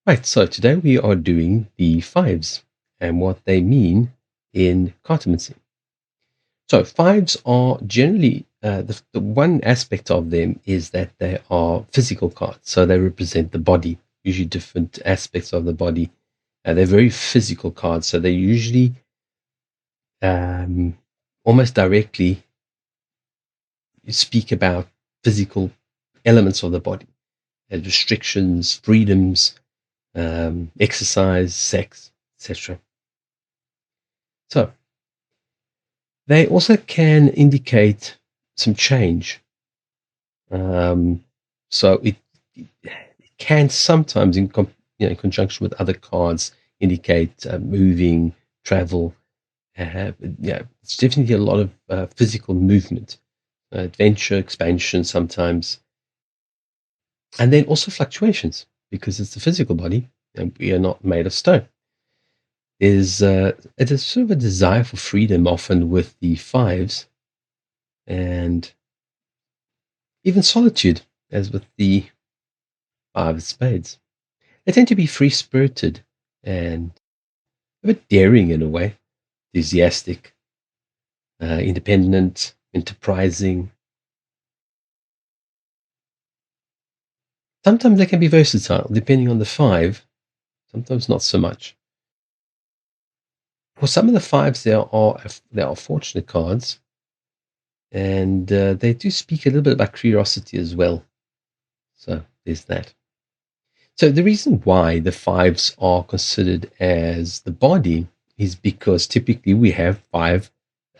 Right, so today we are doing the fives and what they mean in cartomancy. So, fives are generally the one aspect of them is that they are physical cards. So, they represent the body, usually different aspects of the body. They're very physical cards. So, they usually um, almost directly speak about physical elements of the body, restrictions, freedoms, exercise, sex, etc. So, they also can indicate some change. Um, so it can sometimes, in conjunction with other cards, indicate moving, travel. Yeah, it's definitely a lot of physical movement, adventure, expansion sometimes, and then also fluctuations because it's the physical body and we are not made of stone. It is sort of a desire for freedom, often with the fives, and even solitude, as with the five of spades. They tend to be free spirited and a bit daring in a way, enthusiastic, independent, enterprising. Sometimes they can be versatile, depending on the five, sometimes not so much. For some of the fives, there are fortunate cards, and they do speak a little bit about curiosity as well. So there's that. So the reason why the fives are considered as the body is because typically we have five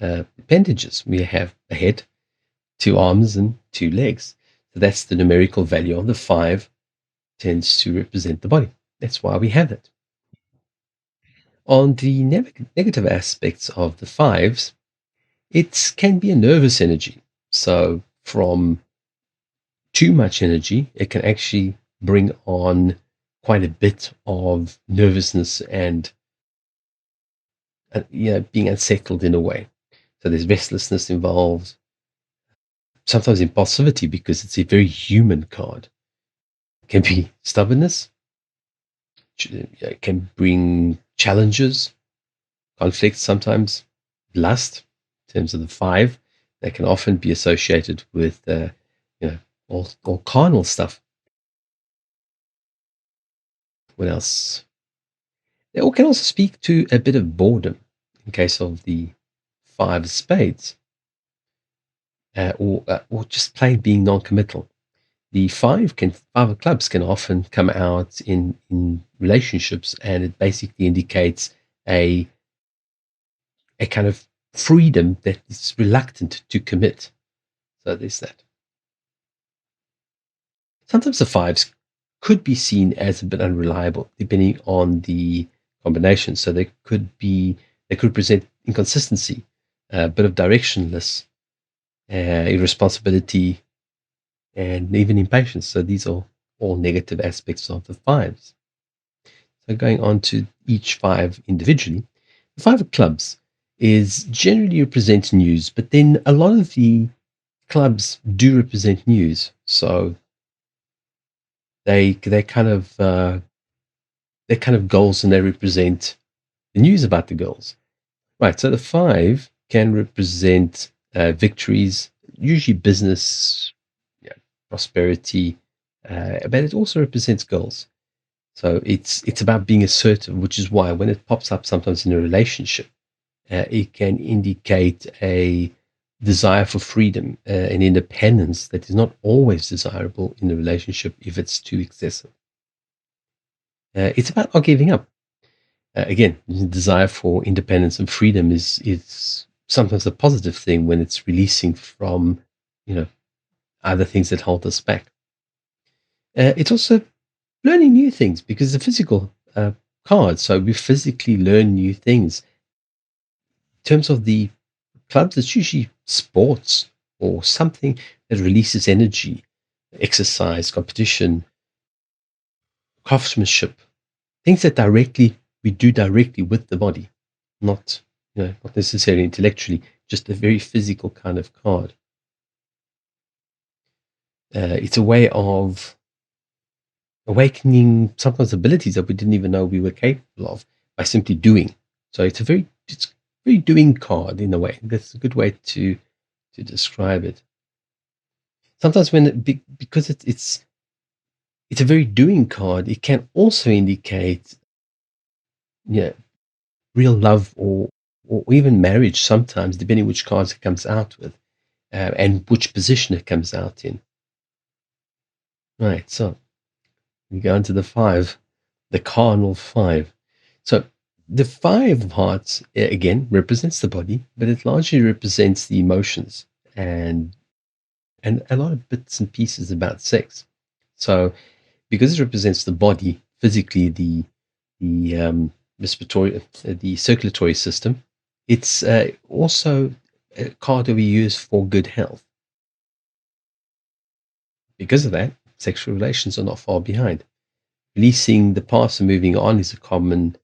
appendages. We have a head, two arms, and two legs. So that's the numerical value of the five tends to represent the body. That's why we have it. On the negative aspects of the fives, it can be a nervous energy. So from too much energy, it can actually bring on quite a bit of nervousness and being unsettled in a way. So there's restlessness involved, sometimes impulsivity because it's a very human card. It can be stubbornness, it can bring challenges, conflicts sometimes, lust in terms of the five. That can often be associated with, you know, all carnal stuff. What else? They all can also speak to a bit of boredom in case of the five of spades, or just plain being non-committal. The five of clubs can often come out in relationships, and it basically indicates a a kind of freedom that is reluctant to commit. So there's that. Sometimes the fives could be seen as a bit unreliable, depending on the combination. So they could present inconsistency, a bit of directionless, irresponsibility, and even impatience. So these are all negative aspects of the fives. So going on to each five individually, the five of clubs is generally represent news, but then a lot of the clubs do represent news. So they kind of they're kind of goals, and they represent the news about the goals. Right. So the five can represent victories, usually business, yeah, prosperity, but it also represents goals. So it's about being assertive, which is why when it pops up sometimes in a relationship, it can indicate a desire for freedom and independence that is not always desirable in a relationship if it's too excessive. It's about not giving up. Again, the desire for independence and freedom is sometimes a positive thing when it's releasing from, you know, other things that hold us back. It's also learning new things because it's a physical card, so we physically learn new things. In terms of the clubs, it's usually sports or something that releases energy, exercise, competition, craftsmanship, things that directly we do directly with the body, not not necessarily intellectually, just a very physical kind of card. It's a way of awakening sometimes abilities that we didn't even know we were capable of by simply doing. So it's a very doing card in a way. That's a good way to describe it. Sometimes because it's a very doing card, it can also indicate, yeah, real love or even marriage sometimes, depending which cards it comes out with, and which position it comes out in. Right, so we go into the five, the cardinal five. So the five of hearts, again, represents the body, but it largely represents the emotions and a lot of bits and pieces about sex. So because it represents the body physically, the respiratory, the circulatory system, it's also a card that we use for good health. Because of that, sexual relations are not far behind. Releasing the past and moving on is a common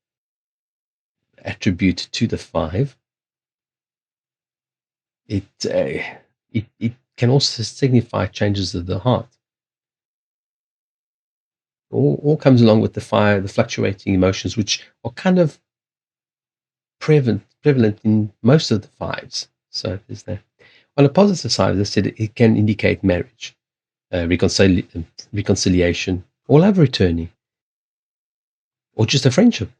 attribute to the five. It can also signify changes of the heart. All comes along with the fire, the fluctuating emotions, which are kind of prevalent in most of the fives. So there's that. On the positive side, as I said, it can indicate marriage, reconciliation, or love returning, or just a friendship,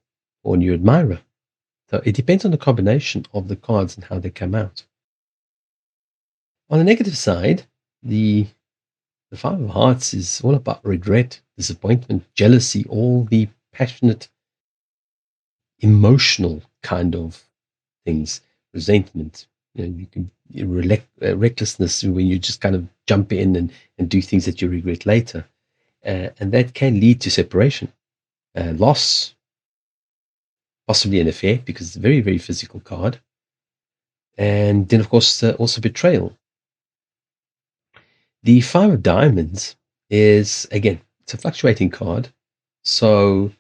or a new admirer. So it depends on the combination of the cards and how they come out. On the negative side, the Five of Hearts is all about regret, disappointment, jealousy, all the passionate, emotional kind of things, resentment. You can recklessness when you just kind of jump in and do things that you regret later. And that can lead to separation, loss, possibly an affair, because it's a very, very physical card. And then, of course, also betrayal. The Five of Diamonds is, again, it's a fluctuating card. So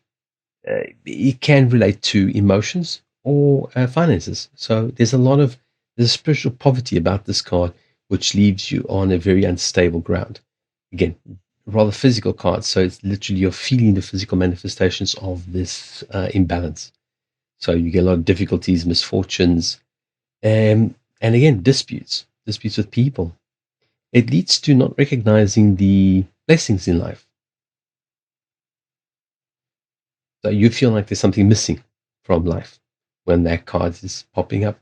it can relate to emotions or finances. So there's spiritual poverty about this card, which leaves you on a very unstable ground. Again, rather physical card. So it's literally you're feeling the physical manifestations of this imbalance. So you get a lot of difficulties, misfortunes, and again, disputes with people. It leads to not recognizing the blessings in life. So you feel like there's something missing from life when that card is popping up.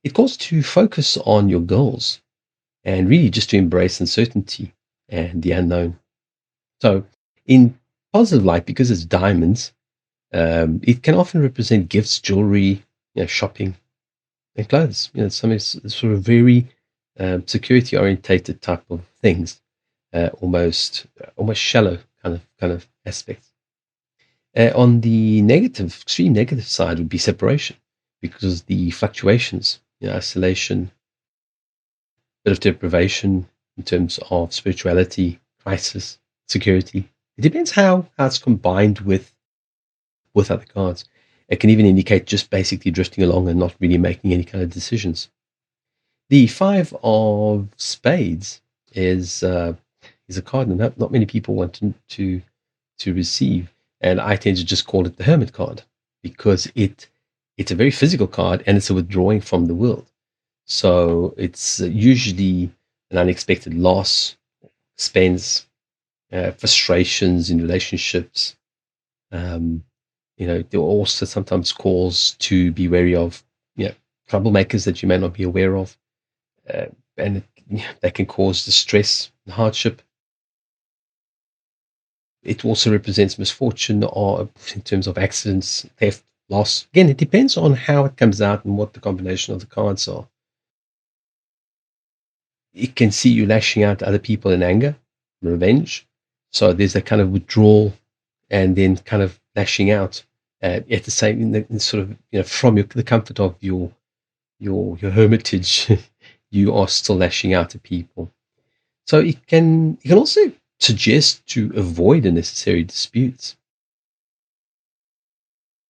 It calls to focus on your goals and really just to embrace uncertainty and the unknown. So, in positive light, because it's diamonds, it can often represent gifts, jewelry, shopping, and clothes. Some sort of very security orientated type of things, almost shallow kind of aspects. On the negative, extreme negative side would be separation, because the fluctuations, isolation, bit of deprivation in terms of spirituality, crisis, security. It depends how it's combined with other cards. It can even indicate just basically drifting along and not really making any kind of decisions. The Five of Spades is a card that not many people want to receive, and I tend to just call it the Hermit card because it's a very physical card and it's a withdrawing from the world. So it's usually an unexpected loss, expense, frustrations in relationships. Um, there are also sometimes calls to be wary of, troublemakers that you may not be aware of, uh, and they can cause distress and hardship. It also represents misfortune or in terms of accidents, theft, loss. Again, it depends on how it comes out and what the combination of the cards are. It can see you lashing out at other people in anger, revenge. So there's a kind of withdrawal and then kind of lashing out at the same, in sort of, from the comfort of your hermitage, you are still lashing out at people. So it can also suggest to avoid unnecessary disputes.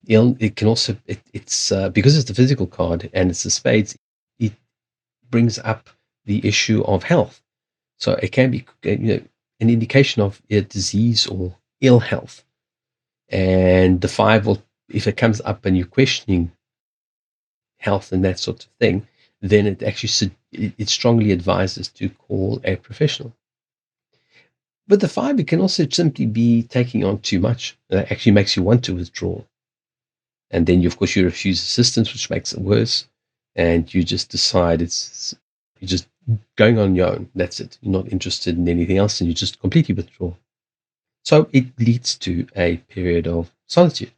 It can also it's because it's the physical card and it's the spades. It brings up the issue of health. So it can be, an indication of a disease or ill health. And the five will, if it comes up and you're questioning health and that sort of thing, then it actually it strongly advises to call a professional. But the five, it can also simply be taking on too much. That actually makes you want to withdraw. And then, of course, you refuse assistance, which makes it worse. And you just decide you're just going on your own. That's it. You're not interested in anything else, and you just completely withdraw. So it leads to a period of solitude.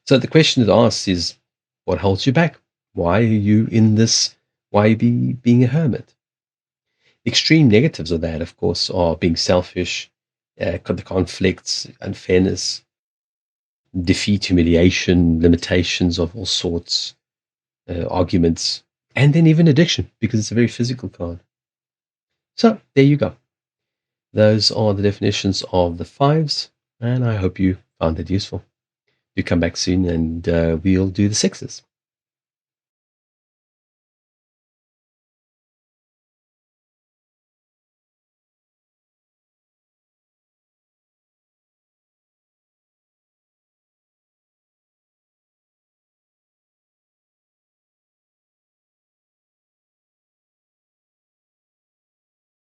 So the question it asks is, what holds you back? Why are you in this? Why being a hermit? Extreme negatives of that, of course, are being selfish, the conflicts, unfairness, defeat, humiliation, limitations of all sorts, arguments, and then even addiction, because it's a very physical card. So there you go. Those are the definitions of the fives, and I hope you found it useful. Do come back soon, and we'll do the sixes.